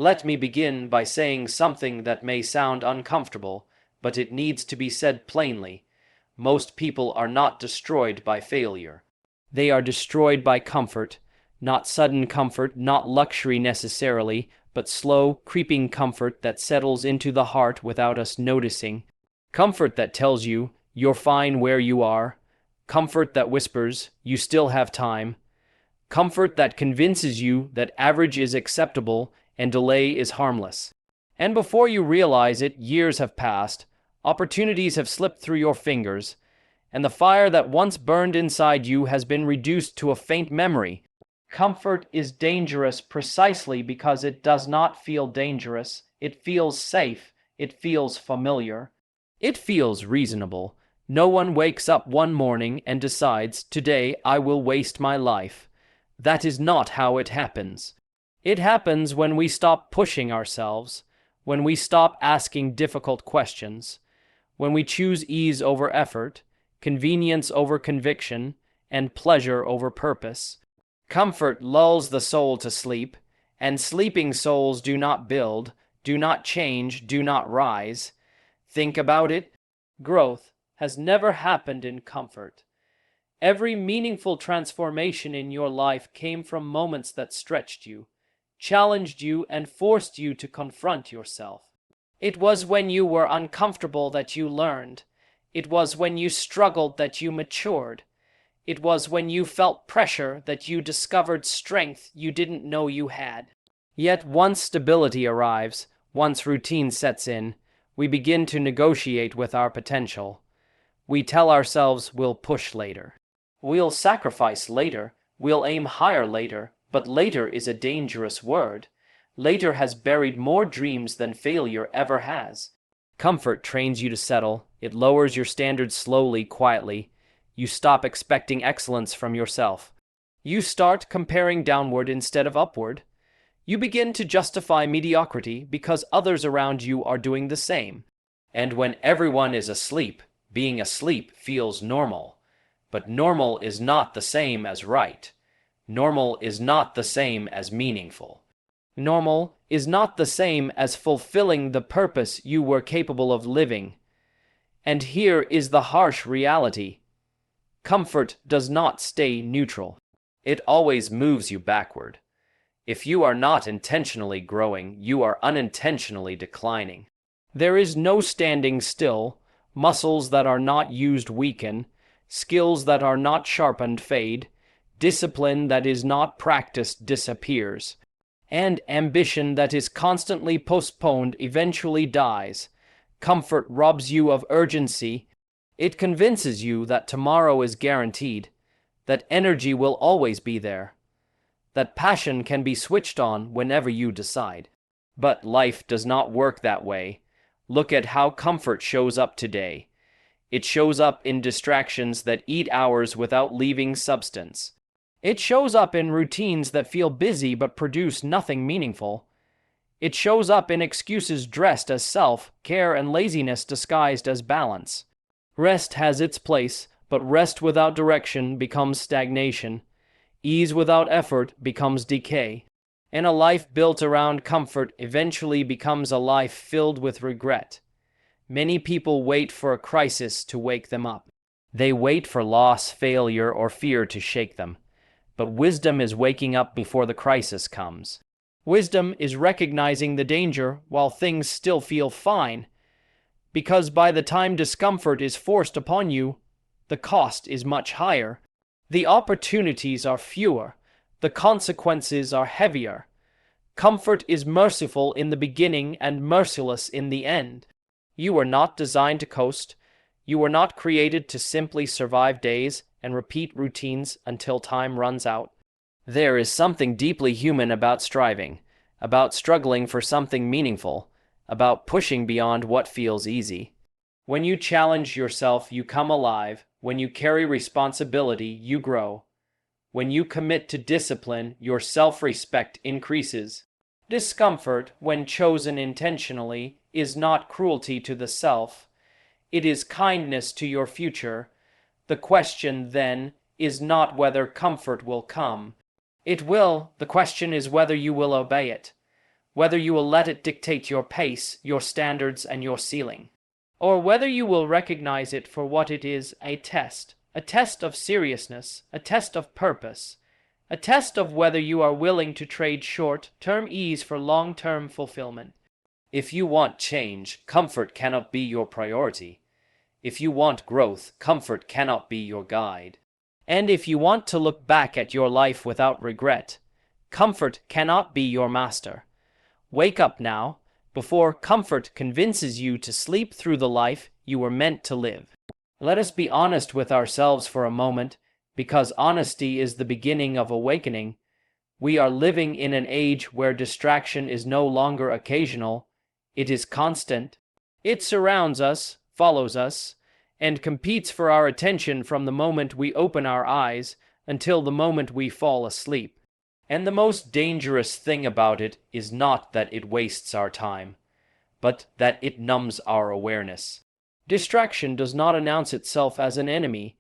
Let me begin by saying something that may sound uncomfortable, but it needs to be said plainly. Most people are not destroyed by failure. They are destroyed by comfort, not sudden comfort, not luxury necessarily, but slow, creeping comfort that settles into the heart without us noticing. Comfort that tells you you're fine where you are. Comfort that whispers you still have time. Comfort that convinces you that average is acceptable and delay is harmless. And before you realize it, years have passed, opportunities have slipped through your fingers, and the fire that once burned inside you has been reduced to a faint memory. Comfort is dangerous precisely because it does not feel dangerous. It feels safe. It feels familiar. It feels reasonable. No one wakes up one morning and decides, "Today I will waste my life." That is not how it happens. It happens when we stop pushing ourselves, when we stop asking difficult questions, when we choose ease over effort, convenience over conviction, and pleasure over purpose. Comfort lulls the soul to sleep, and sleeping souls do not build, do not change, do not rise. Think about it. Growth has never happened in comfort. Every meaningful transformation in your life came from moments that stretched you, challenged you, and forced you to confront yourself. It was when you were uncomfortable that you learned. It was when you struggled that you matured. It was when you felt pressure that you discovered strength you didn't know you had. Yet once stability arrives, once routine sets in, we begin to negotiate with our potential. We tell ourselves we'll push later. We'll sacrifice later. We'll aim higher later. But later is a dangerous word. Later has buried more dreams than failure ever has. Comfort trains you to settle. It lowers your standards slowly, quietly. You stop expecting excellence from yourself. You start comparing downward instead of upward. You begin to justify mediocrity because others around you are doing the same. And when everyone is asleep, being asleep feels normal. But normal is not the same as right. Normal is not the same as meaningful. Normal is not the same as fulfilling the purpose you were capable of living. And here is the harsh reality. Comfort does not stay neutral. It always moves you backward. If you are not intentionally growing, you are unintentionally declining. There is no standing still. Muscles that are not used weaken. Skills that are not sharpened fade. Discipline that is not practiced disappears. And ambition that is constantly postponed eventually dies. Comfort robs you of urgency. It convinces you that tomorrow is guaranteed, that energy will always be there, that passion can be switched on whenever you decide. But life does not work that way. Look at how comfort shows up today. It shows up in distractions that eat hours without leaving substance. It shows up in routines that feel busy but produce nothing meaningful. It shows up in excuses dressed as self-care and laziness disguised as balance. Rest has its place, but rest without direction becomes stagnation. Ease without effort becomes decay. And a life built around comfort eventually becomes a life filled with regret. Many people wait for a crisis to wake them up. They wait for loss, failure, or fear to shake them. But wisdom is waking up before the crisis comes. Wisdom is recognizing the danger while things still feel fine. Because by the time discomfort is forced upon you, the cost is much higher. The opportunities are fewer. The consequences are heavier. Comfort is merciful in the beginning and merciless in the end. You are not designed to coast. You were not created to simply survive days and repeat routines until time runs out. There is something deeply human about striving, about struggling for something meaningful, about pushing beyond what feels easy. When you challenge yourself, you come alive. When you carry responsibility, you grow. When you commit to discipline, your self-respect increases. Discomfort, when chosen intentionally, is not cruelty to the self. It is kindness to your future. The question, then, is not whether comfort will come. It will. The question is whether you will obey it. whether you will let it dictate your pace, your standards, and your ceiling, or whether you will recognize it for what it is, a test of seriousness, a test of purpose, a test of whether you are willing to trade short-term ease for long-term fulfillment. If you want change, comfort cannot be your priority. If you want growth, comfort cannot be your guide. And if you want to look back at your life without regret, comfort cannot be your master. Wake up now, before comfort convinces you to sleep through the life you were meant to live. Let us be honest with ourselves for a moment, because honesty is the beginning of awakening. We are living in an age where distraction is no longer occasional, it is constant. It surrounds us, follows us, and competes for our attention from the moment we open our eyes until the moment we fall asleep. And the most dangerous thing about it is not that it wastes our time, but that it numbs our awareness. Distraction does not announce itself as an enemy.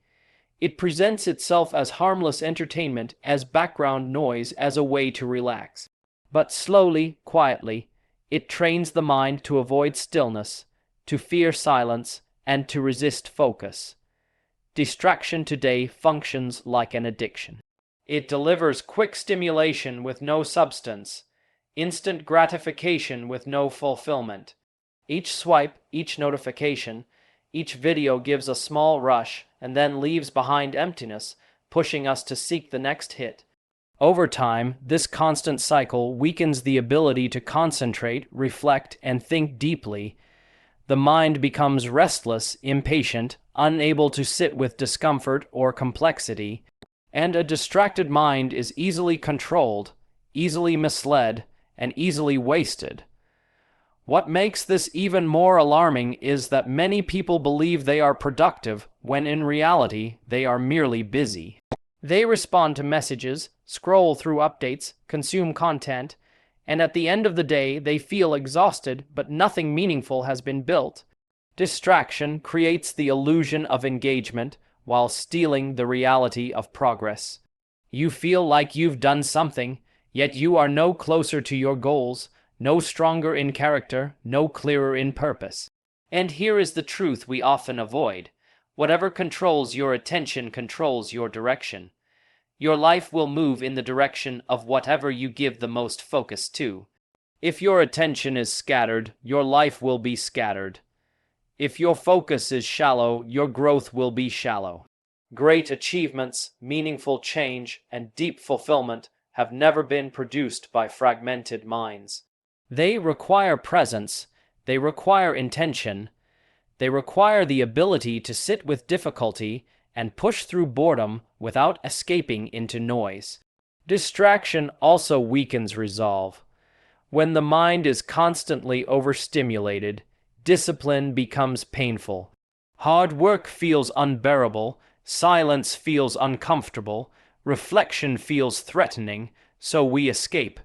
It presents itself as harmless entertainment, as background noise, as a way to relax. But slowly, quietly, it trains the mind to avoid stillness, to fear silence, and to resist focus. Distraction today functions like an addiction. It delivers quick stimulation with no substance, instant gratification with no fulfillment. Each swipe, each notification, each video gives a small rush and then leaves behind emptiness, pushing us to seek the next hit. Over time, this constant cycle weakens the ability to concentrate, reflect, and think deeply. The mind becomes restless, impatient, unable to sit with discomfort or complexity, and a distracted mind is easily controlled, easily misled, and easily wasted. What makes this even more alarming is that many people believe they are productive when in reality they are merely busy. They respond to messages, scroll through updates, consume content, and at the end of the day they feel exhausted, but nothing meaningful has been built. Distraction creates the illusion of engagement while stealing the reality of progress. You feel like you've done something, yet you are no closer to your goals, no stronger in character, no clearer in purpose. And here is the truth we often avoid. Whatever controls your attention controls your direction. Your life will move in the direction of whatever you give the most focus to. If your attention is scattered, your life will be scattered. If your focus is shallow, your growth will be shallow. Great achievements, meaningful change, and deep fulfillment have never been produced by fragmented minds. They require presence, they require intention, they require the ability to sit with difficulty and push through boredom without escaping into noise. Distraction also weakens resolve. When the mind is constantly overstimulated, discipline becomes painful. Hard work feels unbearable, silence feels uncomfortable, reflection feels threatening, so we escape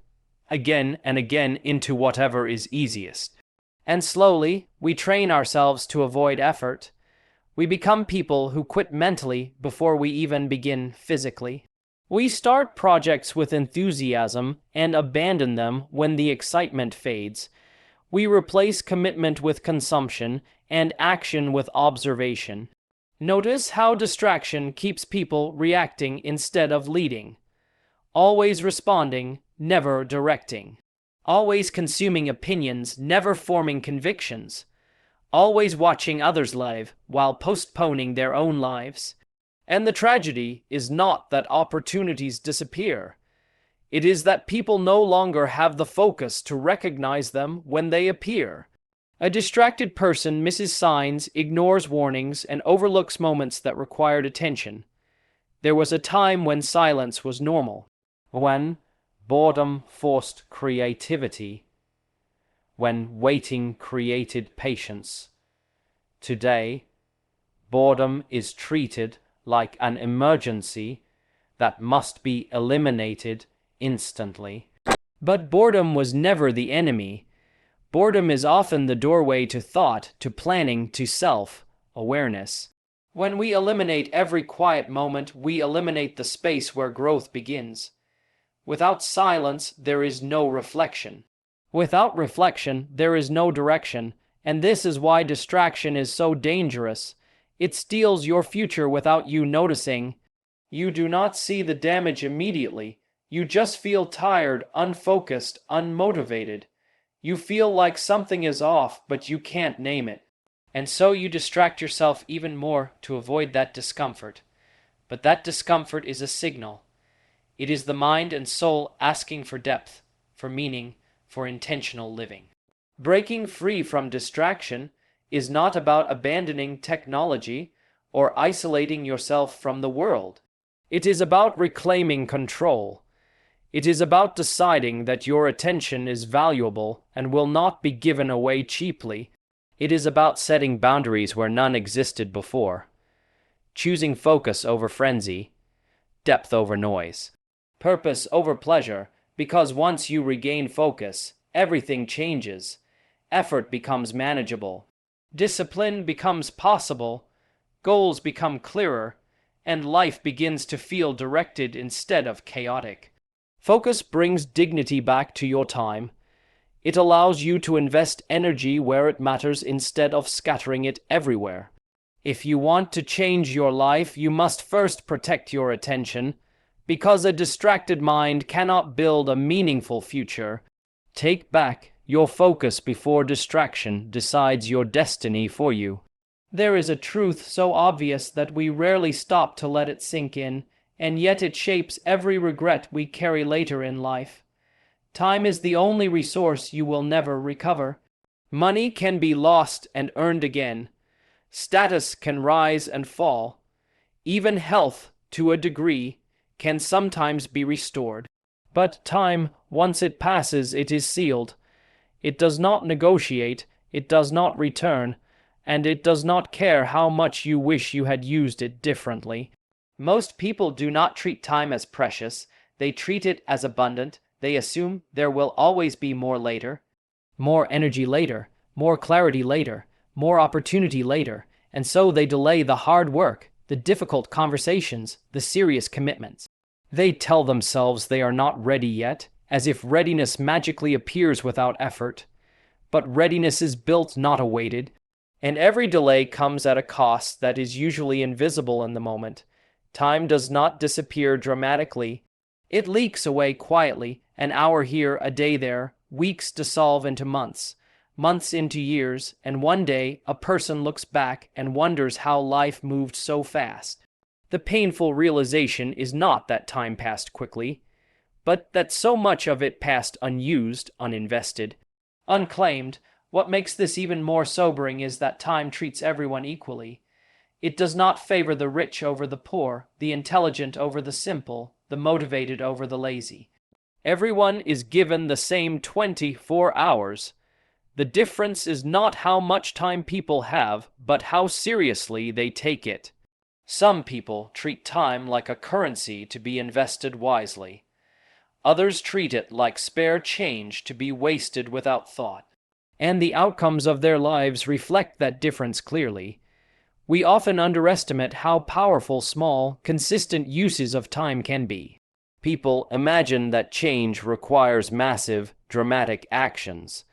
again and again into whatever is easiest. And slowly, we train ourselves to avoid effort. We become people who quit mentally before we even begin physically. We start projects with enthusiasm and abandon them when the excitement fades. We replace commitment with consumption and action with observation. Notice how distraction keeps people reacting instead of leading. Always responding, never directing. Always consuming opinions, never forming convictions. Always watching others live while postponing their own lives. And the tragedy is not that opportunities disappear. It is that people no longer have the focus to recognize them when they appear. A distracted person misses signs, ignores warnings, and overlooks moments that required attention. There was a time when silence was normal, when boredom forced creativity, when waiting created patience. Today, boredom is treated like an emergency that must be eliminated instantly. But boredom was never the enemy. Boredom is often the doorway to thought, to planning, to self-awareness. When we eliminate every quiet moment, we eliminate the space where growth begins. Without silence, there is no reflection. Without reflection, there is no direction, and this is why distraction is so dangerous. It steals your future without you noticing. You do not see the damage immediately. You just feel tired, unfocused, unmotivated. You feel like something is off, but you can't name it. And so you distract yourself even more to avoid that discomfort. But that discomfort is a signal. It is the mind and soul asking for depth, for meaning, for intentional living. Breaking free from distraction is not about abandoning technology or isolating yourself from the world. It is about reclaiming control. It is about deciding that your attention is valuable and will not be given away cheaply. It is about setting boundaries where none existed before. Choosing focus over frenzy, depth over noise, purpose over pleasure, because once you regain focus, everything changes. Effort becomes manageable. Discipline becomes possible. Goals become clearer, and life begins to feel directed instead of chaotic. Focus brings dignity back to your time. It allows you to invest energy where it matters instead of scattering it everywhere. If you want to change your life, you must first protect your attention, because a distracted mind cannot build a meaningful future. Take back your focus before distraction decides your destiny for you. There is a truth so obvious that we rarely stop to let it sink in, and yet it shapes every regret we carry later in life. Time is the only resource you will never recover. Money can be lost and earned again. Status can rise and fall. Even health, to a degree, can sometimes be restored. But time, once it passes, it is sealed. It does not negotiate, it does not return, and it does not care how much you wish you had used it differently. Most people do not treat time as precious, they treat it as abundant. They assume there will always be more later, more energy later, more clarity later, more opportunity later, and so they delay the hard work, the difficult conversations, the serious commitments. They tell themselves they are not ready yet, as if readiness magically appears without effort. But readiness is built, not awaited, and every delay comes at a cost that is usually invisible in the moment. Time does not disappear dramatically. It leaks away quietly, an hour here, a day there, weeks dissolve into months, months into years, and one day a person looks back and wonders how life moved so fast. The painful realization is not that time passed quickly, but that so much of it passed unused, uninvested, unclaimed. What makes this even more sobering is that time treats everyone equally. It does not favor the rich over the poor, the intelligent over the simple, the motivated over the lazy. Everyone is given the same 24 hours. The difference is not how much time people have, but how seriously they take it. Some people treat time like a currency to be invested wisely. Others treat it like spare change to be wasted without thought. And the outcomes of their lives reflect that difference clearly. We often underestimate how powerful small, consistent uses of time can be. People imagine that change requires massive, dramatic actions.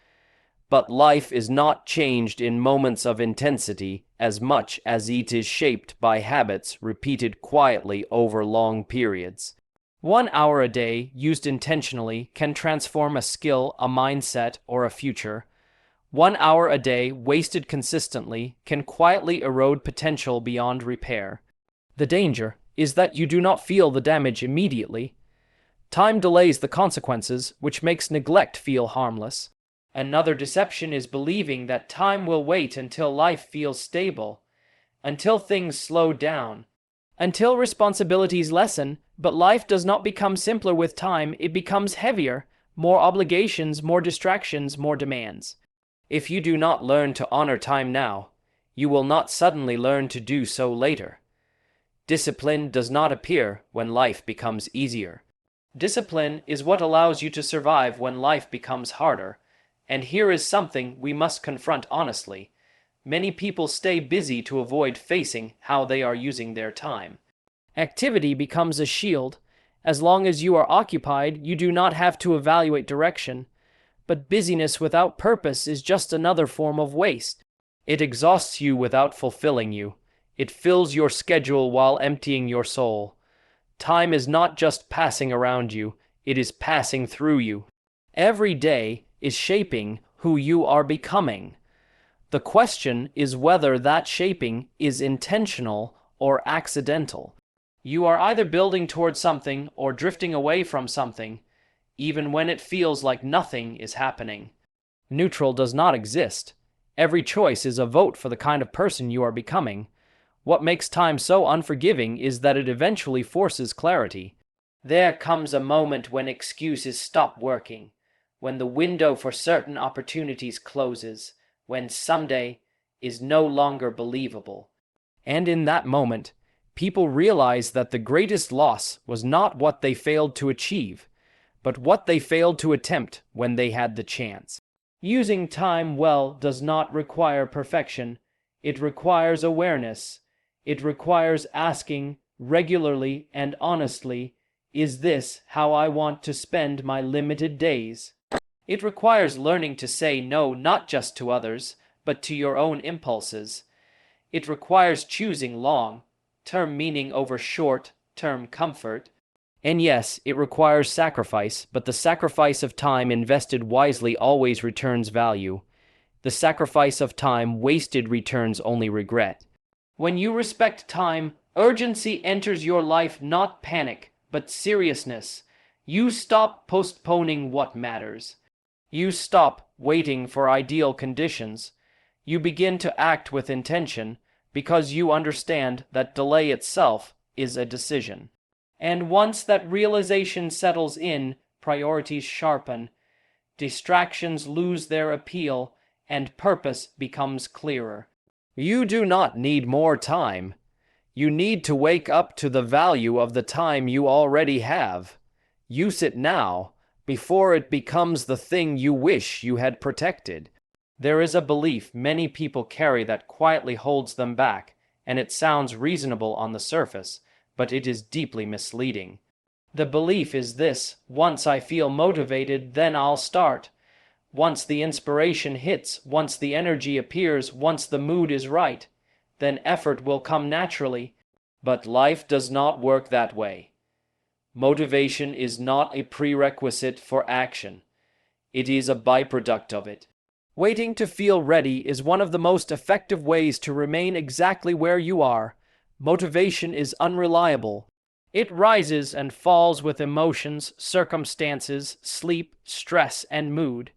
But life is not changed in moments of intensity as much as it is shaped by habits repeated quietly over long periods. 1 hour a day, used intentionally, can transform a skill, a mindset, or a future. 1 hour a day, wasted consistently, can quietly erode potential beyond repair. The danger is that you do not feel the damage immediately. Time delays the consequences, which makes neglect feel harmless. Another deception is believing that time will wait until life feels stable, until things slow down, until responsibilities lessen. But life does not become simpler with time, it becomes heavier, more obligations, more distractions, more demands. If you do not learn to honor time now, you will not suddenly learn to do so later. Discipline does not appear when life becomes easier. Discipline is what allows you to survive when life becomes harder. And here is something we must confront honestly. Many people stay busy to avoid facing how they are using their time. Activity becomes a shield. As long as you are occupied, you do not have to evaluate direction. but busyness without purpose is just another form of waste. It exhausts you without fulfilling you. It fills your schedule while emptying your soul. Time is not just passing around you, it is passing through you. Every day is shaping who you are becoming. The question is whether that shaping is intentional or accidental. You are either building towards something or drifting away from something, even when it feels like nothing is happening. Neutral does not exist. Every choice is a vote for the kind of person you are becoming. What makes time so unforgiving is that it eventually forces clarity. There comes a moment when excuses stop working, when the window for certain opportunities closes, when someday is no longer believable. And in that moment, people realize that the greatest loss was not what they failed to achieve, but what they failed to attempt when they had the chance. Using time well does not require perfection. It requires awareness. It requires asking regularly and honestly, is this how I want to spend my limited days? It requires learning to say no not just to others, but to your own impulses. It requires choosing long-term meaning over short-term comfort. And yes, it requires sacrifice, but the sacrifice of time invested wisely always returns value. The sacrifice of time wasted returns only regret. When you respect time, urgency enters your life, not panic, but seriousness. You stop postponing what matters. You stop waiting for ideal conditions. You begin to act with intention because you understand that delay itself is a decision. And once that realization settles in, priorities sharpen, distractions lose their appeal, and purpose becomes clearer. You do not need more time. You need to wake up to the value of the time you already have. Use it now, before it becomes the thing you wish you had protected. There is a belief many people carry that quietly holds them back, and it sounds reasonable on the surface, but it is deeply misleading. The belief is this: once I feel motivated, then I'll start. Once the inspiration hits, once the energy appears, once the mood is right, then effort will come naturally. But life does not work that way. Motivation is not a prerequisite for action. It is a byproduct of it. Waiting to feel ready is one of the most effective ways to remain exactly where you are. Motivation is unreliable. It rises and falls with emotions, circumstances, sleep, stress, and mood.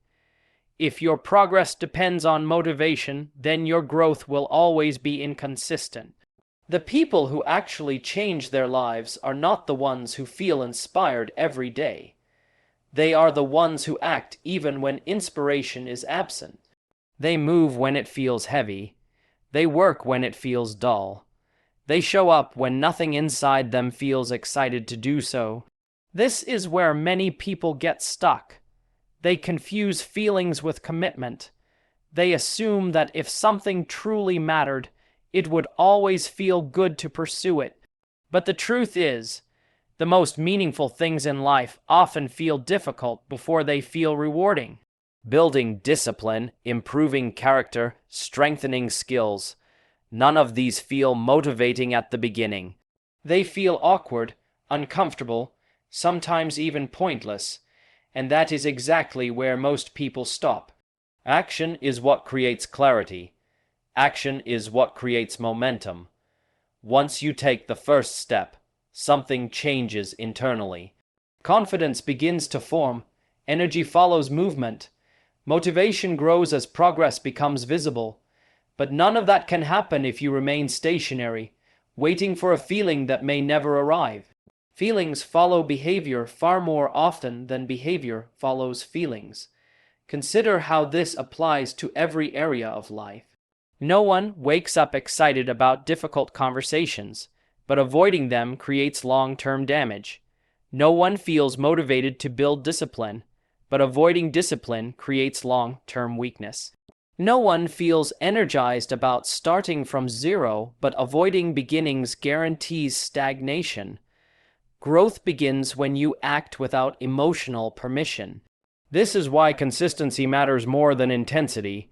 If your progress depends on motivation, then your growth will always be inconsistent. The people who actually change their lives are not the ones who feel inspired every day. They are the ones who act even when inspiration is absent. They move when it feels heavy. They work when it feels dull. They show up when nothing inside them feels excited to do so. This is where many people get stuck. They confuse feelings with commitment. They assume that if something truly mattered, it would always feel good to pursue it. But the truth is, the most meaningful things in life often feel difficult before they feel rewarding. Building discipline, improving character, strengthening skills, none of these feel motivating at the beginning. They feel awkward, uncomfortable, sometimes even pointless, and that is exactly where most people stop. Action is what creates clarity. Action is what creates momentum. Once you take the first step, something changes internally. Confidence begins to form. Energy follows movement. Motivation grows as progress becomes visible. But none of that can happen if you remain stationary, waiting for a feeling that may never arrive. Feelings follow behavior far more often than behavior follows feelings. Consider how this applies to every area of life. No one wakes up excited about difficult conversations, but avoiding them creates long-term damage. No one feels motivated to build discipline, but avoiding discipline creates long-term weakness. No one feels energized about starting from zero, but avoiding beginnings guarantees stagnation. Growth begins when you act without emotional permission. This is why consistency matters more than intensity.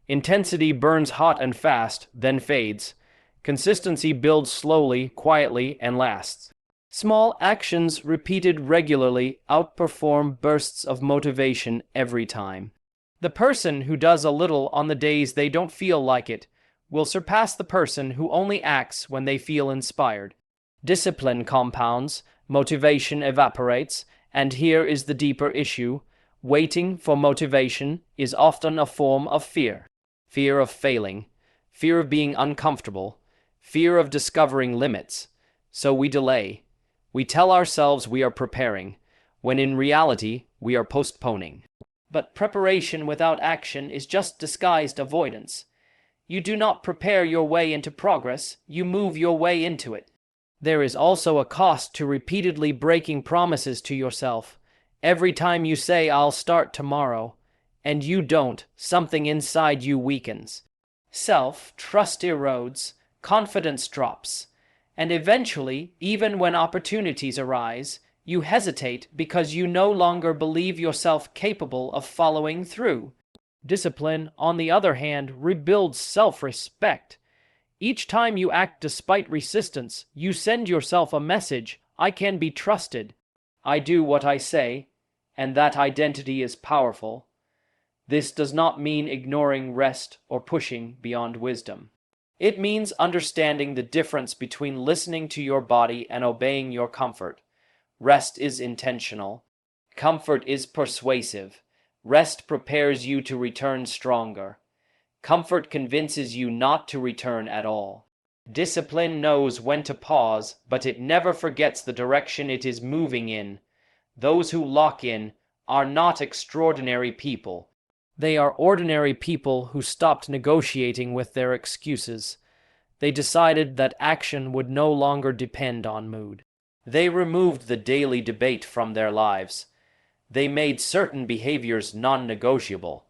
Intensity burns hot and fast, then fades. Consistency builds slowly, quietly, and lasts. Small actions repeated regularly outperform bursts of motivation every time. The person who does a little on the days they don't feel like it will surpass the person who only acts when they feel inspired. Discipline compounds, motivation evaporates, and here is the deeper issue. Waiting for motivation is often a form of fear. Fear of failing, fear of being uncomfortable, fear of discovering limits. So we delay. We tell ourselves we are preparing, when in reality we are postponing. But preparation without action is just disguised avoidance. You do not prepare your way into progress, you move your way into it. There is also a cost to repeatedly breaking promises to yourself. Every time you say, "I'll start tomorrow," and you don't, something inside you weakens. Self-trust erodes, confidence drops, and eventually, even when opportunities arise, you hesitate because you no longer believe yourself capable of following through. Discipline, on the other hand, rebuilds self-respect. Each time you act despite resistance, you send yourself a message: I can be trusted. I do what I say, and that identity is powerful. This does not mean ignoring rest or pushing beyond wisdom. It means understanding the difference between listening to your body and obeying your comfort. Rest is intentional. Comfort is persuasive. Rest prepares you to return stronger. Comfort convinces you not to return at all. Discipline knows when to pause, but it never forgets the direction it is moving in. Those who lock in are not extraordinary people. They are ordinary people who stopped negotiating with their excuses. They decided that action would no longer depend on mood. They removed the daily debate from their lives. They made certain behaviors non-negotiable,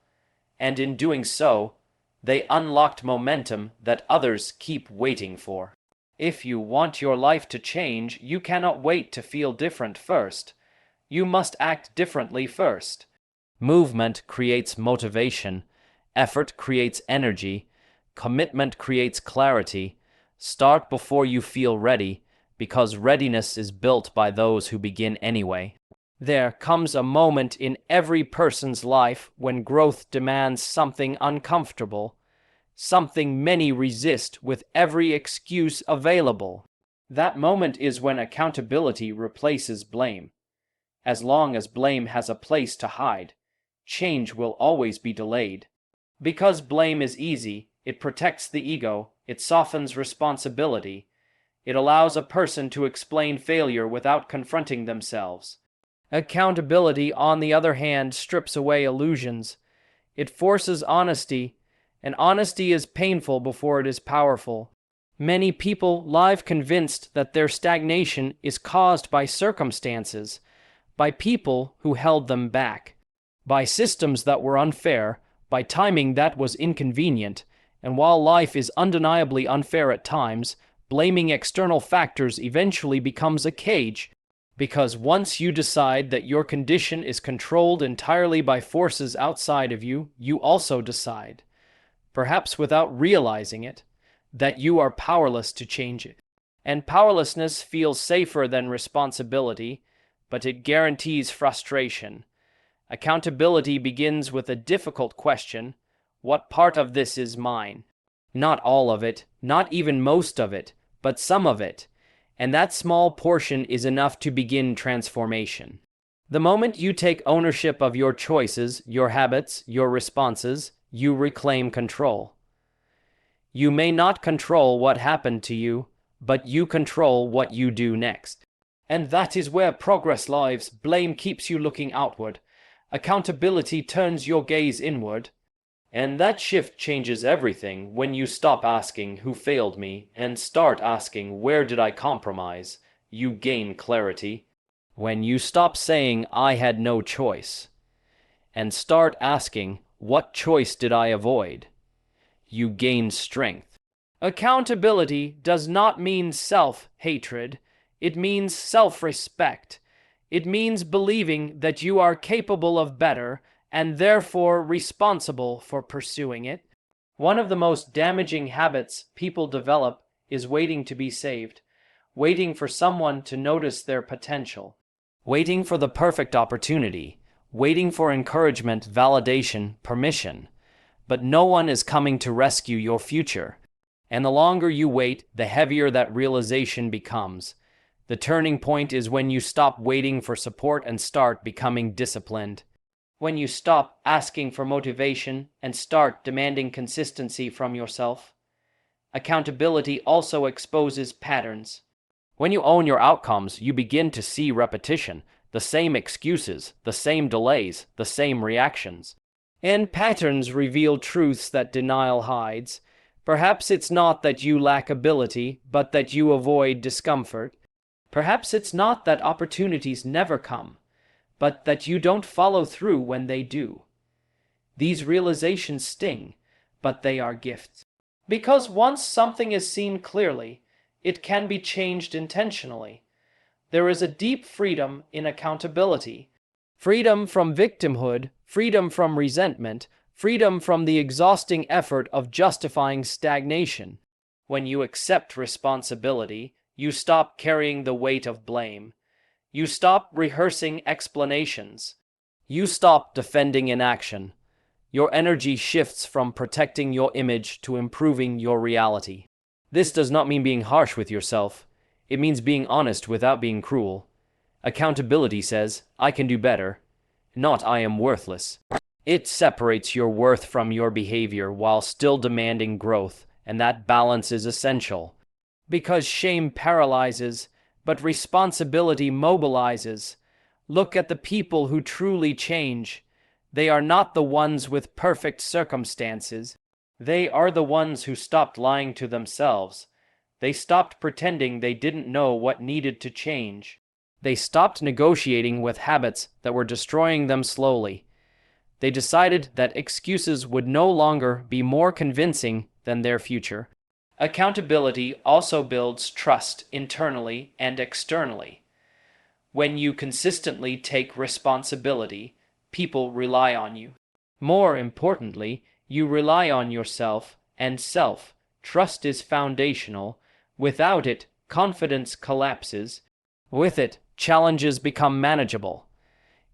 and in doing so, they unlocked momentum that others keep waiting for. If you want your life to change, you cannot wait to feel different first. You must act differently first. Movement creates motivation. Effort creates energy. Commitment creates clarity. Start before you feel ready, because readiness is built by those who begin anyway. There comes a moment in every person's life when growth demands something uncomfortable, something many resist with every excuse available. That moment is when accountability replaces blame. As long as blame has a place to hide, change will always be delayed. Because blame is easy, it protects the ego, it softens responsibility, it allows a person to explain failure without confronting themselves. Accountability, on the other hand, strips away illusions. It forces honesty, and honesty is painful before it is powerful. Many people live convinced that their stagnation is caused by circumstances, by people who held them back, by systems that were unfair, by timing that was inconvenient, and while life is undeniably unfair at times, blaming external factors eventually becomes a cage. Because once you decide that your condition is controlled entirely by forces outside of you, you also decide, perhaps without realizing it, that you are powerless to change it. And powerlessness feels safer than responsibility, but it guarantees frustration. Accountability begins with a difficult question: what part of this is mine? Not all of it, not even most of it, but some of it. And that small portion is enough to begin transformation. The moment you take ownership of your choices, your habits, your responses, you reclaim control. You may not control what happened to you, but you control what you do next. And that is where progress lies. Blame keeps you looking outward. Accountability turns your gaze inward. And that shift changes everything. When you stop asking who failed me and start asking where did I compromise, you gain clarity. When you stop saying I had no choice and start asking what choice did I avoid, you gain strength. Accountability does not mean self-hatred, it means self-respect. It means believing that you are capable of better and therefore responsible for pursuing it. One of the most damaging habits people develop is waiting to be saved, waiting for someone to notice their potential, waiting for the perfect opportunity, waiting for encouragement, validation, permission. But no one is coming to rescue your future. And the longer you wait, the heavier that realization becomes. The turning point is when you stop waiting for support and start becoming disciplined. When you stop asking for motivation and start demanding consistency from yourself. Accountability also exposes patterns. When you own your outcomes, you begin to see repetition, the same excuses, the same delays, the same reactions. And patterns reveal truths that denial hides. Perhaps it's not that you lack ability, but that you avoid discomfort. Perhaps it's not that opportunities never come, but that you don't follow through when they do. These realizations sting, but they are gifts. Because once something is seen clearly, it can be changed intentionally. There is a deep freedom in accountability. Freedom from victimhood, freedom from resentment, freedom from the exhausting effort of justifying stagnation. When you accept responsibility, you stop carrying the weight of blame. You stop rehearsing explanations. You stop defending inaction. Your energy shifts from protecting your image to improving your reality. This does not mean being harsh with yourself. It means being honest without being cruel. Accountability says, I can do better, not I am worthless. It separates your worth from your behavior while still demanding growth, and that balance is essential. Because shame paralyzes, but responsibility mobilizes. Look at the people who truly change. They are not the ones with perfect circumstances. They are the ones who stopped lying to themselves. They stopped pretending they didn't know what needed to change. They stopped negotiating with habits that were destroying them slowly. They decided that excuses would no longer be more convincing than their future. Accountability also builds trust internally and externally. When you consistently take responsibility, people rely on you. More importantly, you rely on yourself and self. Trust is foundational. Without it, confidence collapses. With it, challenges become manageable.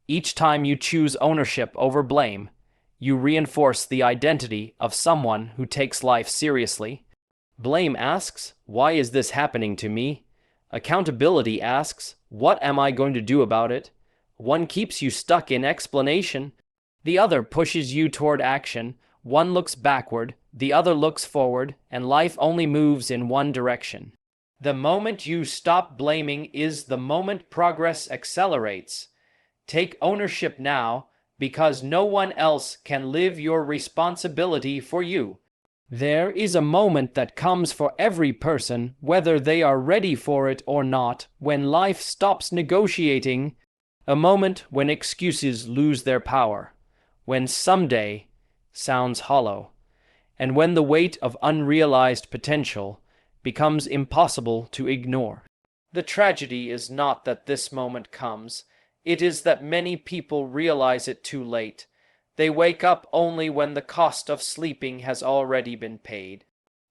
Each time you choose ownership over blame, you reinforce the identity of someone who takes life seriously. Blame asks, why is this happening to me? Accountability asks, what am I going to do about it? One keeps you stuck in explanation. The other pushes you toward action. One looks backward, the other looks forward, and life only moves in one direction. The moment you stop blaming is the moment progress accelerates. Take ownership now, because no one else can live your responsibility for you. There is a moment that comes for every person, whether they are ready for it or not, when life stops negotiating, a moment when excuses lose their power, when someday sounds hollow, and when the weight of unrealized potential becomes impossible to ignore. The tragedy is not that this moment comes, it is that many people realize it too late. They wake up only when the cost of sleeping has already been paid.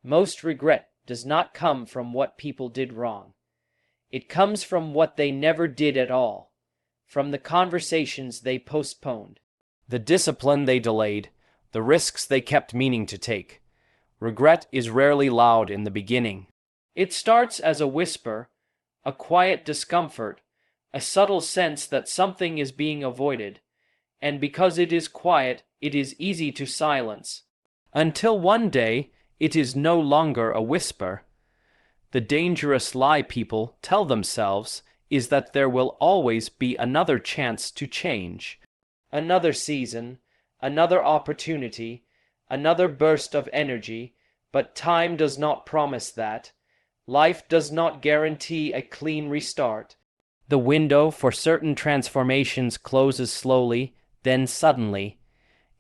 Most regret does not come from what people did wrong. It comes from what they never did at all, from the conversations they postponed, the discipline they delayed, the risks they kept meaning to take. Regret is rarely loud in the beginning. It starts as a whisper, a quiet discomfort, a subtle sense that something is being avoided, and because it is quiet, it is easy to silence. Until one day, it is no longer a whisper. The dangerous lie people tell themselves is that there will always be another chance to change, another season, another opportunity, another burst of energy, but time does not promise that. Life does not guarantee a clean restart. The window for certain transformations closes slowly, then suddenly,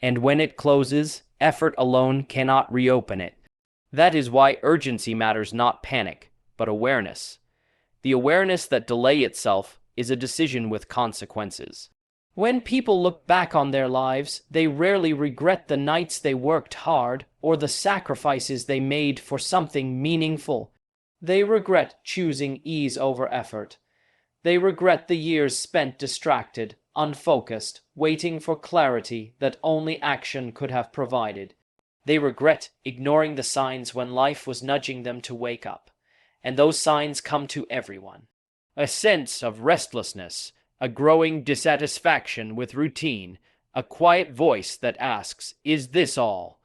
and when it closes, effort alone cannot reopen it. That is why urgency matters, not panic, but awareness. The awareness that delay itself is a decision with consequences. When people look back on their lives, they rarely regret the nights they worked hard or the sacrifices they made for something meaningful. They regret choosing ease over effort. They regret the years spent distracted, unfocused, waiting for clarity that only action could have provided. They regret ignoring the signs when life was nudging them to wake up. And those signs come to everyone. A sense of restlessness, a growing dissatisfaction with routine, a quiet voice that asks, "Is this all?"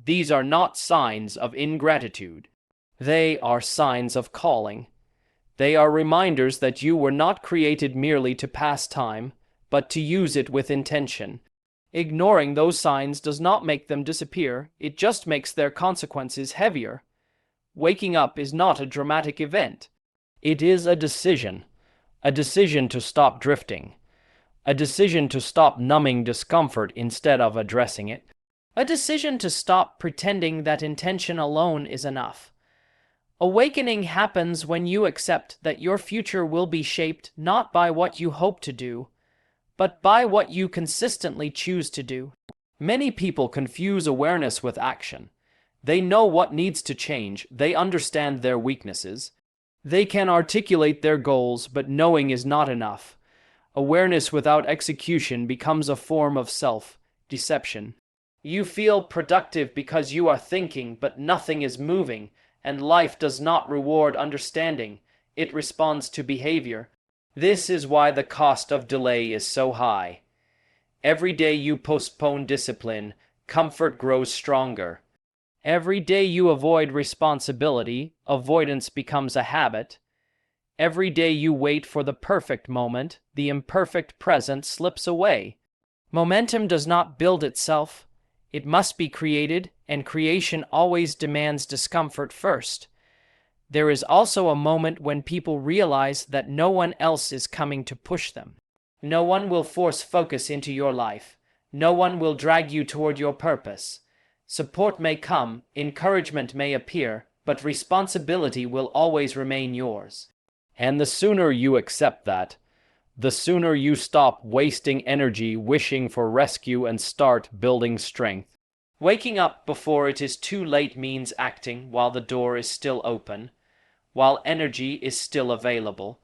These are not signs of ingratitude. They are signs of calling. They are reminders that you were not created merely to pass time, but to use it with intention. Ignoring those signs does not make them disappear, it just makes their consequences heavier. Waking up is not a dramatic event. It is a decision to stop drifting, a decision to stop numbing discomfort instead of addressing it, a decision to stop pretending that intention alone is enough. Awakening happens when you accept that your future will be shaped not by what you hope to do, but by what you consistently choose to do. Many people confuse awareness with action. They know what needs to change, they understand their weaknesses. They can articulate their goals, but knowing is not enough. Awareness without execution becomes a form of self-deception. You feel productive because you are thinking, but nothing is moving, and life does not reward understanding. It responds to behavior. This is why the cost of delay is so high. Every day you postpone discipline, comfort grows stronger. Every day you avoid responsibility, avoidance becomes a habit. Every day you wait for the perfect moment, the imperfect present slips away. Momentum does not build itself. It must be created, and creation always demands discomfort first. There is also a moment when people realize that no one else is coming to push them. No one will force focus into your life. No one will drag you toward your purpose. Support may come, encouragement may appear, but responsibility will always remain yours. And the sooner you accept that, the sooner you stop wasting energy wishing for rescue and start building strength. Waking up before it is too late means acting while the door is still open, while energy is still available,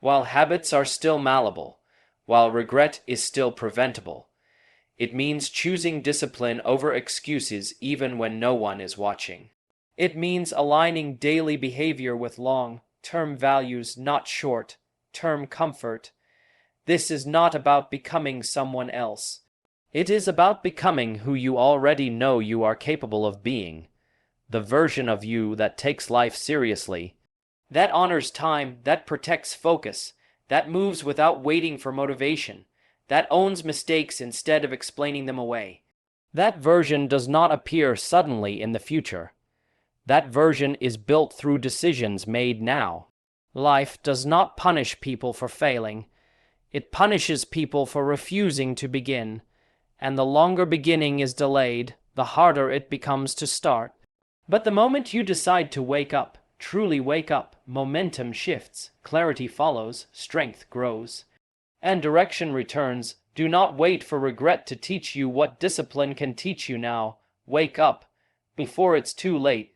while habits are still malleable, while regret is still preventable. It means choosing discipline over excuses even when no one is watching. It means aligning daily behavior with long-term values, not short-term comfort. This is not about becoming someone else. It is about becoming who you already know you are capable of being, the version of you that takes life seriously, that honors time, that protects focus, that moves without waiting for motivation, that owns mistakes instead of explaining them away. That version does not appear suddenly in the future. That version is built through decisions made now. Life does not punish people for failing. It punishes people for refusing to begin. And the longer beginning is delayed, the harder it becomes to start. But the moment you decide to wake up, truly wake up, momentum shifts, clarity follows, strength grows, and direction returns. Do not wait for regret to teach you what discipline can teach you now. Wake up before it's too late.